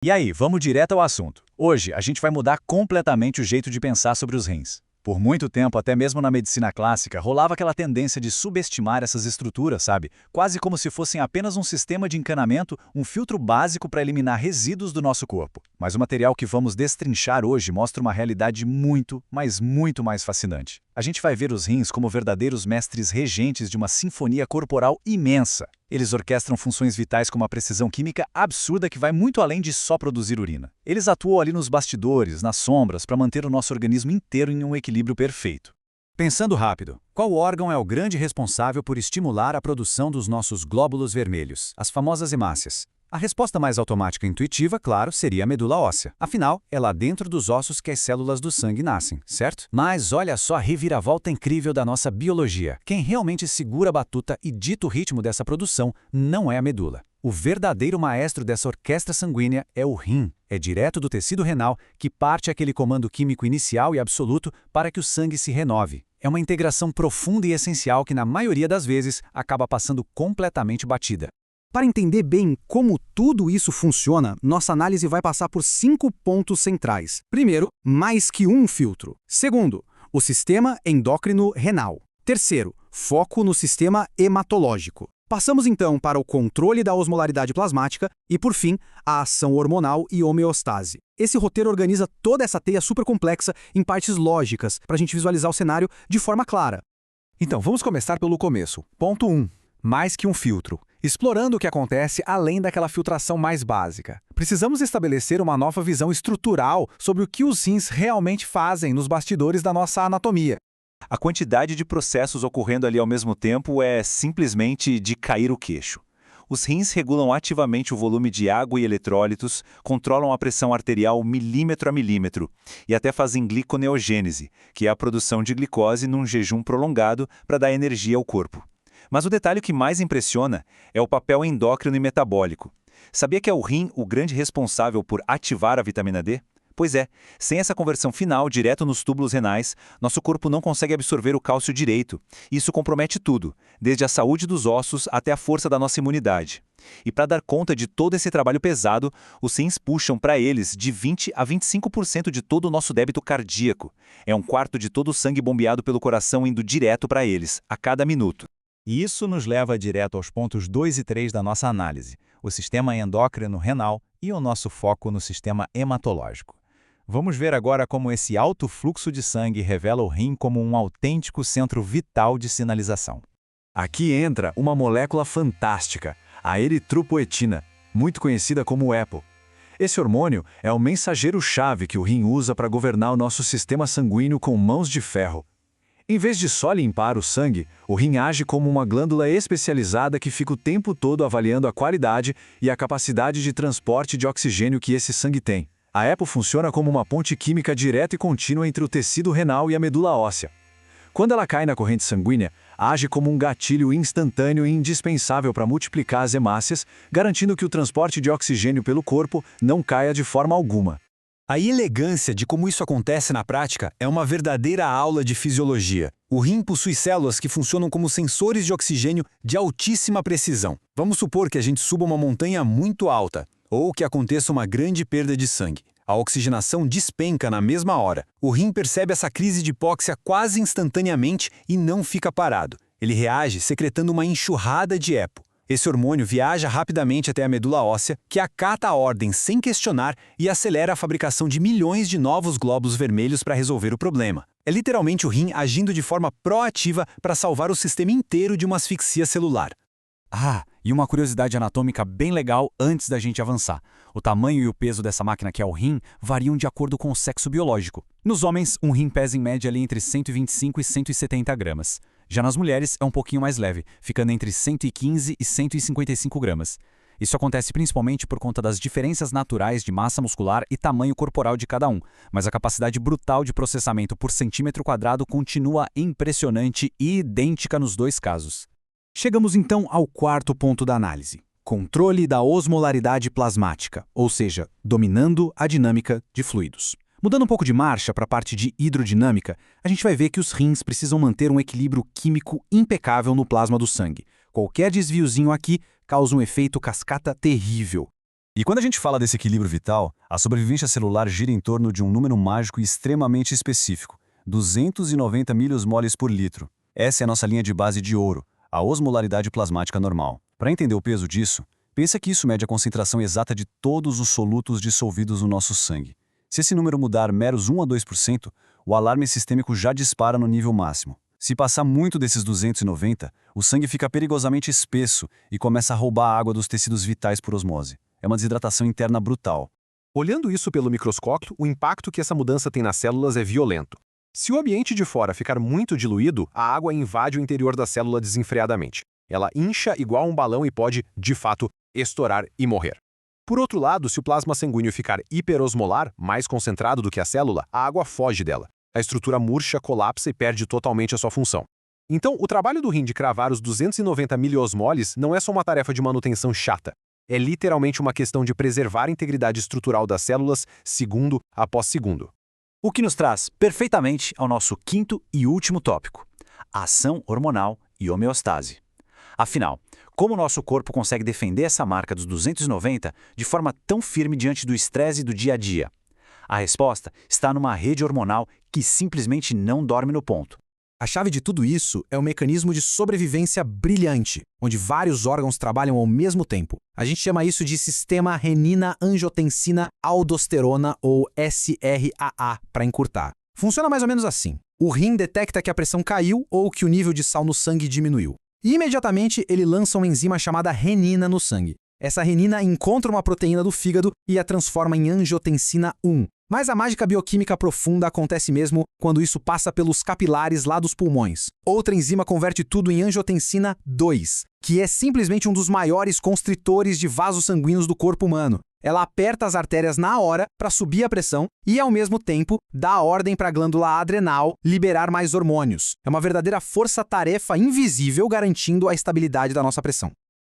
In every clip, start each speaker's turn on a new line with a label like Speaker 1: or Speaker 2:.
Speaker 1: E aí, vamos direto ao assunto. Hoje, a gente vai mudar completamente o jeito de pensar sobre os rins. Por muito tempo, até mesmo na medicina clássica, rolava aquela tendência de subestimar essas estruturas, sabe? Quase como se fossem apenas um sistema de encanamento, um filtro básico para eliminar resíduos do nosso corpo. Mas o material que vamos destrinchar hoje mostra uma realidade muito, mas muito mais fascinante. A gente vai ver os rins como verdadeiros mestres regentes de uma sinfonia corporal imensa. Eles orquestram funções vitais com uma precisão química absurda que vai muito além de só produzir urina. Eles atuam ali nos bastidores, nas sombras, para manter o nosso organismo inteiro em um equilíbrio perfeito. Pensando rápido, qual órgão é o grande responsável por estimular a produção dos nossos glóbulos vermelhos, as famosas hemácias? A resposta mais automática e intuitiva, claro, seria a medula óssea. Afinal, é lá dentro dos ossos que as células do sangue nascem, certo? Mas olha só a reviravolta incrível da nossa biologia. Quem realmente segura a batuta e dita o ritmo dessa produção não é a medula. O verdadeiro maestro dessa orquestra sanguínea é o rim. É direto do tecido renal que parte aquele comando químico inicial e absoluto para que o sangue se renove. É uma integração profunda e essencial que, na maioria das vezes, acaba passando completamente batida.
Speaker 2: Para entender bem como tudo isso funciona, nossa análise vai passar por 5 pontos centrais. Primeiro, mais que um filtro. Segundo, o sistema endócrino renal. Terceiro, foco no sistema hematológico. Passamos então para o controle da osmolaridade plasmática e, por fim, a ação hormonal e homeostase. Esse roteiro organiza toda essa teia supercomplexa em partes lógicas para a gente visualizar o cenário de forma clara.
Speaker 3: Então, vamos começar pelo começo. Ponto 1. Mais que um filtro. Explorando o que acontece além daquela filtração mais básica. Precisamos estabelecer uma nova visão estrutural sobre o que os rins realmente fazem nos bastidores da nossa anatomia.
Speaker 1: A quantidade de processos ocorrendo ali ao mesmo tempo é simplesmente de cair o queixo. Os rins regulam ativamente o volume de água e eletrólitos, controlam a pressão arterial milímetro a milímetro e até fazem gliconeogênese, que é a produção de glicose num jejum prolongado para dar energia ao corpo. Mas o detalhe que mais impressiona é o papel endócrino e metabólico. Sabia que é o rim o grande responsável por ativar a vitamina D? Pois é, sem essa conversão final direto nos túbulos renais, nosso corpo não consegue absorver o cálcio direito. Isso compromete tudo, desde a saúde dos ossos até a força da nossa imunidade. E para dar conta de todo esse trabalho pesado, os rins puxam para eles de 20 a 25% de todo o nosso débito cardíaco. É um quarto de todo o sangue bombeado pelo coração indo direto para eles, a cada minuto. E isso nos leva direto aos pontos 2 e 3 da nossa análise, o sistema endócrino renal e o nosso foco no sistema hematológico. Vamos ver agora como esse alto fluxo de sangue revela o rim como um autêntico centro vital de sinalização. Aqui entra uma molécula fantástica, a eritropoetina, muito conhecida como EPO. Esse hormônio é o mensageiro-chave que o rim usa para governar o nosso sistema sanguíneo com mãos de ferro. Em vez de só limpar o sangue, o rim age como uma glândula especializada que fica o tempo todo avaliando a qualidade e a capacidade de transporte de oxigênio que esse sangue tem. A EPO funciona como uma ponte química direta e contínua entre o tecido renal e a medula óssea. Quando ela cai na corrente sanguínea, age como um gatilho instantâneo e indispensável para multiplicar as hemácias, garantindo que o transporte de oxigênio pelo corpo não caia de forma alguma.
Speaker 4: A elegância de como isso acontece na prática é uma verdadeira aula de fisiologia. O rim possui células que funcionam como sensores de oxigênio de altíssima precisão. Vamos supor que a gente suba uma montanha muito alta, ou que aconteça uma grande perda de sangue. A oxigenação despenca na mesma hora. O rim percebe essa crise de hipóxia quase instantaneamente e não fica parado. Ele reage secretando uma enxurrada de EPO. Esse hormônio viaja rapidamente até a medula óssea, que acata a ordem sem questionar e acelera a fabricação de milhões de novos glóbulos vermelhos para resolver o problema. É literalmente o rim agindo de forma proativa para salvar o sistema inteiro de uma asfixia celular.
Speaker 1: Ah, e uma curiosidade anatômica bem legal antes da gente avançar. O tamanho e o peso dessa máquina que é o rim variam de acordo com o sexo biológico. Nos homens, um rim pesa em média ali entre 125 e 170 gramas. Já nas mulheres é um pouquinho mais leve, ficando entre 115 e 155 gramas. Isso acontece principalmente por conta das diferenças naturais de massa muscular e tamanho corporal de cada um, mas a capacidade brutal de processamento por centímetro quadrado continua impressionante e idêntica nos dois casos.
Speaker 2: Chegamos então ao quarto ponto da análise: controle da osmolaridade plasmática, ou seja, dominando a dinâmica de fluidos. Mudando um pouco de marcha para a parte de hidrodinâmica, a gente vai ver que os rins precisam manter um equilíbrio químico impecável no plasma do sangue. Qualquer desviozinho aqui causa um efeito cascata terrível.
Speaker 4: E quando a gente fala desse equilíbrio vital, a sobrevivência celular gira em torno de um número mágico e extremamente específico, 290 miliomoles por litro. Essa é a nossa linha de base de ouro, a osmolaridade plasmática normal. Para entender o peso disso, pensa que isso mede a concentração exata de todos os solutos dissolvidos no nosso sangue. Se esse número mudar meros 1 a 2%, o alarme sistêmico já dispara no nível máximo. Se passar muito desses 290, o sangue fica perigosamente espesso e começa a roubar a água dos tecidos vitais por osmose. É uma desidratação interna brutal.
Speaker 3: Olhando isso pelo microscópio, o impacto que essa mudança tem nas células é violento. Se o ambiente de fora ficar muito diluído, a água invade o interior da célula desenfreadamente. Ela incha igual um balão e pode, de fato, estourar e morrer. Por outro lado, se o plasma sanguíneo ficar hiperosmolar, mais concentrado do que a célula, a água foge dela. A estrutura murcha, colapsa e perde totalmente a sua função. Então, o trabalho do rim de cravar os 290 miliosmoles não é só uma tarefa de manutenção chata. É literalmente uma questão de preservar a integridade estrutural das células segundo após segundo.
Speaker 1: O que nos traz perfeitamente ao nosso quinto e último tópico: a ação hormonal e homeostase. Afinal, como o nosso corpo consegue defender essa marca dos 290 de forma tão firme diante do estresse do dia a dia? A resposta está numa rede hormonal que simplesmente não dorme no ponto.
Speaker 2: A chave de tudo isso é um mecanismo de sobrevivência brilhante, onde vários órgãos trabalham ao mesmo tempo. A gente chama isso de sistema renina-angiotensina-aldosterona, ou SRAA, para encurtar. Funciona mais ou menos assim. O rim detecta que a pressão caiu ou que o nível de sal no sangue diminuiu. E imediatamente ele lança uma enzima chamada renina no sangue. Essa renina encontra uma proteína do fígado e a transforma em angiotensina 1. Mas a mágica bioquímica profunda acontece mesmo quando isso passa pelos capilares lá dos pulmões. Outra enzima converte tudo em angiotensina 2, que é simplesmente um dos maiores constritores de vasos sanguíneos do corpo humano. Ela aperta as artérias na hora para subir a pressão e, ao mesmo tempo, dá a ordem para a glândula adrenal liberar mais hormônios. É uma verdadeira força-tarefa invisível garantindo a estabilidade da nossa pressão.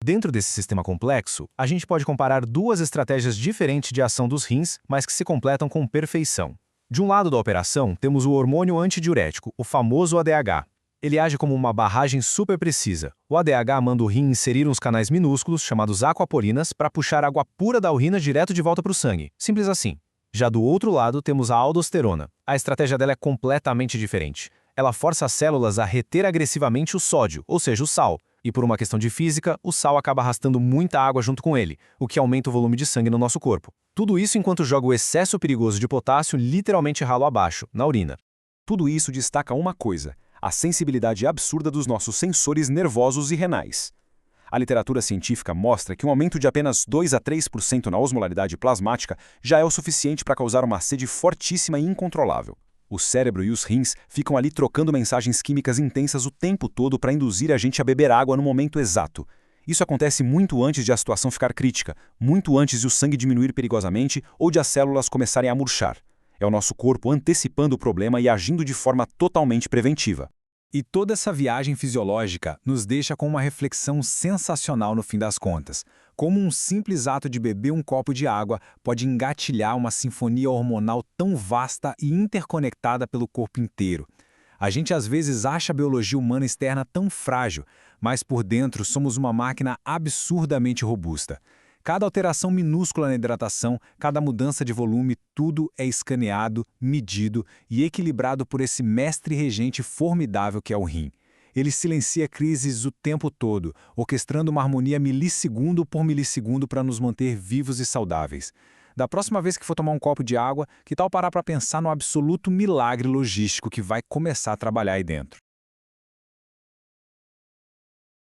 Speaker 3: Dentro desse sistema complexo, a gente pode comparar duas estratégias diferentes de ação dos rins, mas que se completam com perfeição. De um lado da operação, temos o hormônio antidiurético, o famoso ADH. Ele age como uma barragem super precisa. O ADH manda o rim inserir uns canais minúsculos, chamados aquapolinas, para puxar água pura da urina direto de volta para o sangue. Simples assim. Já do outro lado, temos a aldosterona. A estratégia dela é completamente diferente. Ela força as células a reter agressivamente o sódio, ou seja, o sal. E por uma questão de física, o sal acaba arrastando muita água junto com ele, o que aumenta o volume de sangue no nosso corpo. Tudo isso enquanto joga o excesso perigoso de potássio literalmente ralo abaixo, na urina.
Speaker 5: Tudo isso destaca uma coisa: a sensibilidade absurda dos nossos sensores nervosos e renais. A literatura científica mostra que um aumento de apenas 2 a 3% na osmolaridade plasmática já é o suficiente para causar uma sede fortíssima e incontrolável. O cérebro e os rins ficam ali trocando mensagens químicas intensas o tempo todo para induzir a gente a beber água no momento exato. Isso acontece muito antes de a situação ficar crítica, muito antes de o sangue diminuir perigosamente ou de as células começarem a murchar. É o nosso corpo antecipando o problema e agindo de forma totalmente preventiva.
Speaker 4: E toda essa viagem fisiológica nos deixa com uma reflexão sensacional no fim das contas. Como um simples ato de beber um copo de água pode engatilhar uma sinfonia hormonal tão vasta e interconectada pelo corpo inteiro. A gente às vezes acha a biologia humana externa tão frágil, mas por dentro somos uma máquina absurdamente robusta. Cada alteração minúscula na hidratação, cada mudança de volume, tudo é escaneado, medido e equilibrado por esse mestre regente formidável que é o rim. Ele silencia crises o tempo todo, orquestrando uma harmonia milissegundo por milissegundo para nos manter vivos e saudáveis. Da próxima vez que for tomar um copo de água, que tal parar para pensar no absoluto milagre logístico que vai começar a trabalhar aí dentro?